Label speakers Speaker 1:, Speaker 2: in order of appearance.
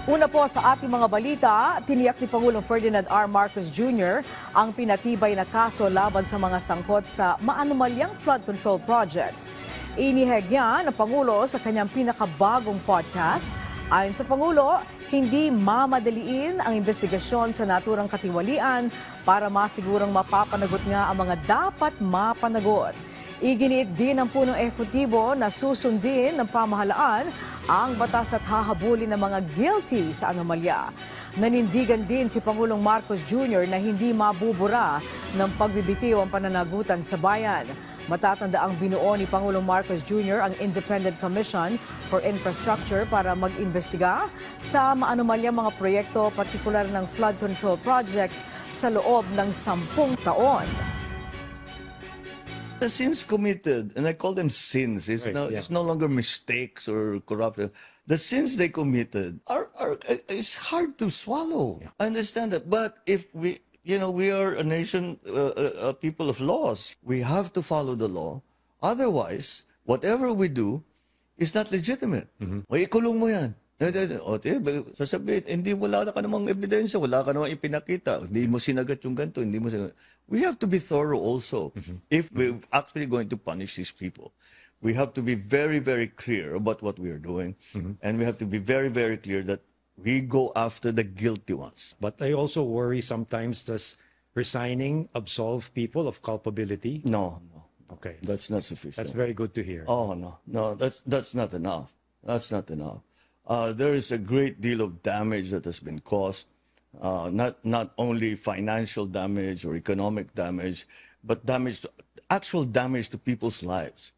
Speaker 1: Una po sa ating mga balita, tiniyak ni Pangulong Ferdinand R. Marcos Jr. ang pinatibay na kaso laban sa mga sangkot sa maanumalyang flood control projects. Iniheg niya ng Pangulo sa kanyang pinakabagong podcast. Ayon sa Pangulo, hindi mamadaliin ang investigasyon sa naturang katiwalian para masigurong mapapanagot nga ang mga dapat mapanagot. Iginiit din ng punong ehekutibo na susundin ng pamahalaan ang batas at hahabulin ng mga guilty sa anomalya. Nanindigan din si Pangulong Marcos Jr. na hindi mabubura ng pagbibitiw ang pananagutan sa bayan. Matatanda ang binuo ni Pangulong Marcos Jr. ang Independent Commission for Infrastructure para mag-imbestiga sa maanumalyang mga proyekto, partikular ng flood control projects sa loob ng 10 taon.
Speaker 2: The sins committed, and I call them sins, it's no longer mistakes or corruption. The sins they committed it's hard to swallow. I understand that, but if we are a nation, a people of laws, we have to follow the law. Otherwise, whatever we do is not legitimate. O ikulong mo yan. O, sasabihin, hindi, wala ka namang ebidensya, wala ka namang ipinakita, hindi mo sinagat yung ganito, hindi mo sinagat. We have to be thorough also. If we're actually going to punish these people, we have to be very, very clear about what we are doing. And we have to be very, very clear that we go after the guilty ones.
Speaker 3: But I also worry sometimes, does resigning absolve people of culpability?
Speaker 2: No.
Speaker 3: Okay.
Speaker 2: That's not sufficient.
Speaker 3: That's very good to hear.
Speaker 2: Oh, no, that's not enough. That's not enough. There is a great deal of damage that has been caused, not only financial damage or economic damage, but actual damage to people's lives.